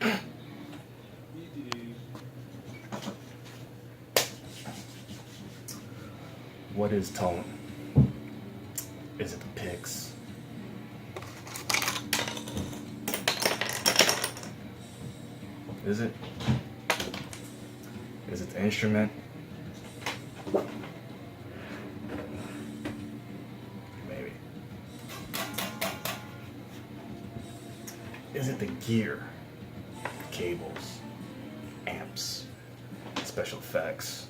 right. What is tone? Is it the picks? Is it? Is it the instrument? Maybe. Is it the gear? Cables, amps, special effects?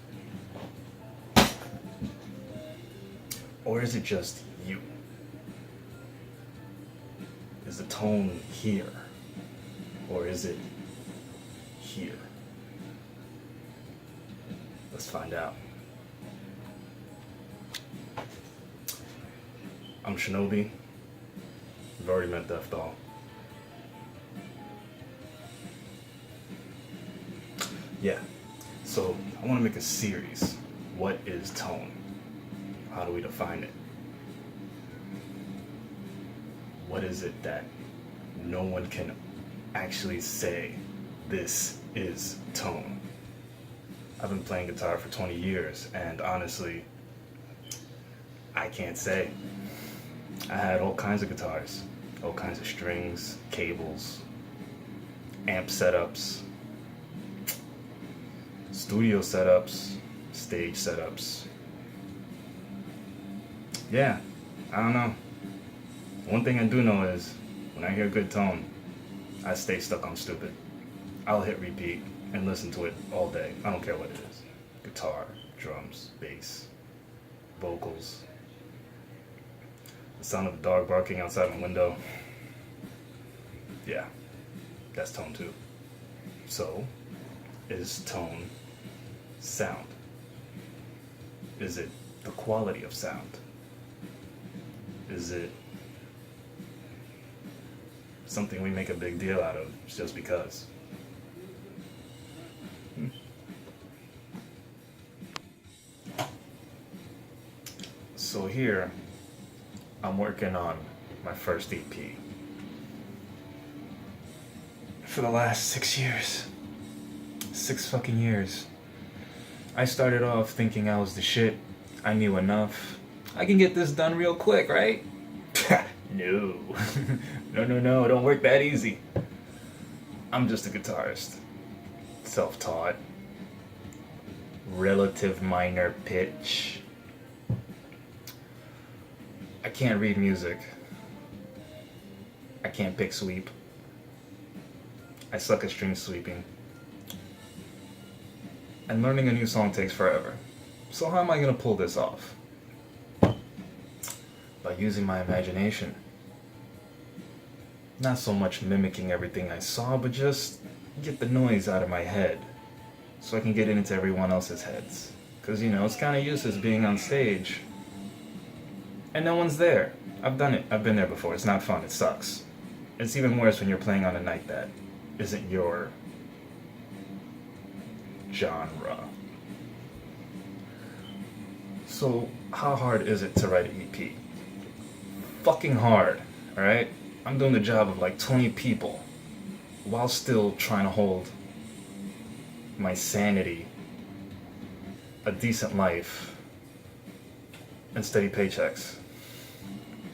Or is it just you? Is the tone here? Or is it here? Let's find out. I'm Shinobi. I've already met Death Doll. Yeah, so I want to make a series. What is tone? How do we define it? What is it that no one can actually say, this is tone? I've been playing guitar for 20 years, and honestly, I can't say. I had all kinds of guitars, all kinds of strings, cables, amp setups, studio setups, stage setups. Yeah, I don't know. One thing I do know is, when I hear good tone, I stay stuck on stupid. I'll hit repeat and listen to it all day. I don't care what it is. Guitar, drums, bass, vocals, the sound of a dog barking outside my window. Yeah, that's tone too. So, is tone sound? Is it the quality of sound? Is it something we make a big deal out of just because? So here, I'm working on my first EP. For the last 6 years. 6 fucking years. I started off thinking I was the shit. I knew enough. I can get this done real quick, right? No. No, don't work that easy. I'm just a guitarist. Self-taught. Relative minor pitch. I can't read music. I can't pick sweep. I suck at string sweeping. And learning a new song takes forever. So how am I gonna pull this off? By using my imagination. Not so much mimicking everything I saw, but just get the noise out of my head so I can get it into everyone else's heads. Because, you know, it's kind of useless being on stage and no one's there. I've done it. I've been there before. It's not fun. It sucks. It's even worse when you're playing on a night that isn't your genre. So, how hard is it to write an EP? Fucking hard, alright? I'm doing the job of like 20 people while still trying to hold my sanity, a decent life, and steady paychecks.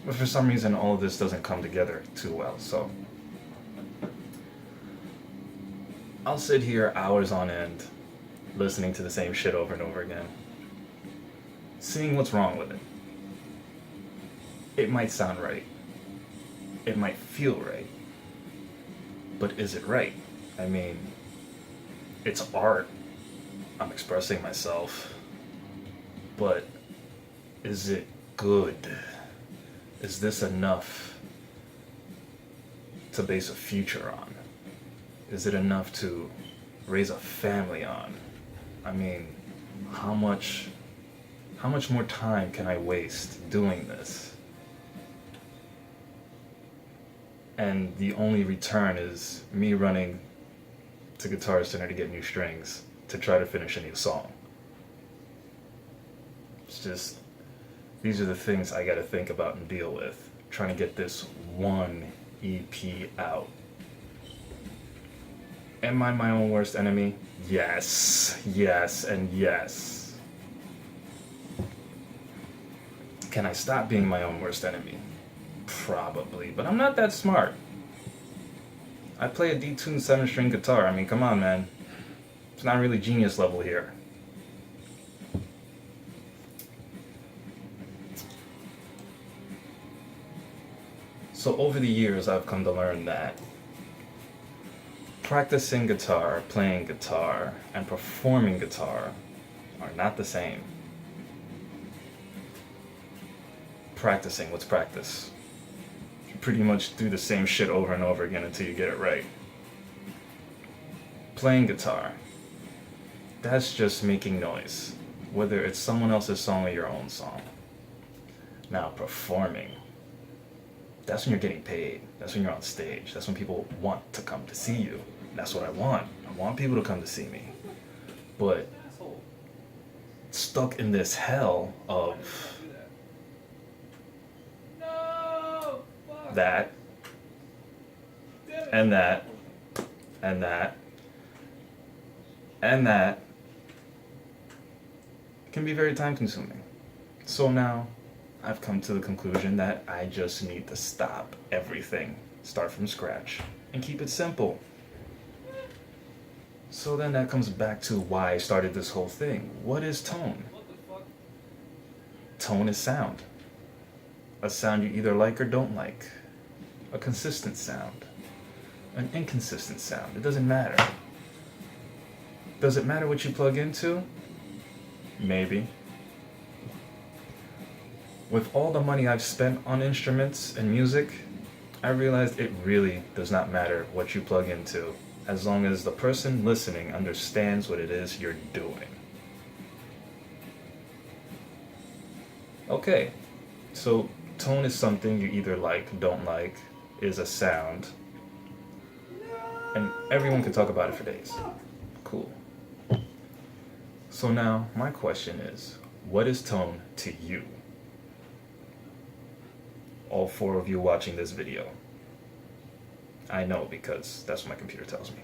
But for some reason, all of this doesn't come together too well, so I'll sit here hours on end, listening to the same shit over and over again, seeing what's wrong with it. It might sound right. It might feel right. But is it right? I mean, it's art. I'm expressing myself. But is it good? Is this enough to base a future on? Is it enough to raise a family on? I mean, how much more time can I waste doing this? And the only return is me running to Guitar Center to get new strings to try to finish a new song. It's just, these are the things I gotta think about and deal with. Trying to get this one EP out. Am I my own worst enemy? Yes, yes, and yes. Can I stop being my own worst enemy? Probably, but I'm not that smart. I play a detuned 7-string guitar. I mean, come on, man. It's not really genius level here. So over the years, I've come to learn that practicing guitar, playing guitar, and performing guitar are not the same. Practicing, what's practice? You pretty much do the same shit over and over again until you get it right. Playing guitar, that's just making noise, whether it's someone else's song or your own song. Now, performing, that's when you're getting paid. That's when you're on stage. That's when people want to come to see you. That's what I want. I want people to come to see me. But stuck in this hell of that, and that, and that, and that, can be very time consuming. So now, I've come to the conclusion that I just need to stop everything, start from scratch, and keep it simple. So then that comes back to why I started this whole thing. What is tone? Tone is sound. A sound you either like or don't like. A consistent sound. An inconsistent sound. It doesn't matter. Does it matter what you plug into? Maybe. With all the money I've spent on instruments and music, I realized it really does not matter what you plug into, as long as the person listening understands what it is you're doing. Okay, so tone is something you either like, don't like, is a sound, and everyone can talk about it for days. Cool. So now, my question is, what is tone to you? All 4 of you watching this video. I know because that's what my computer tells me.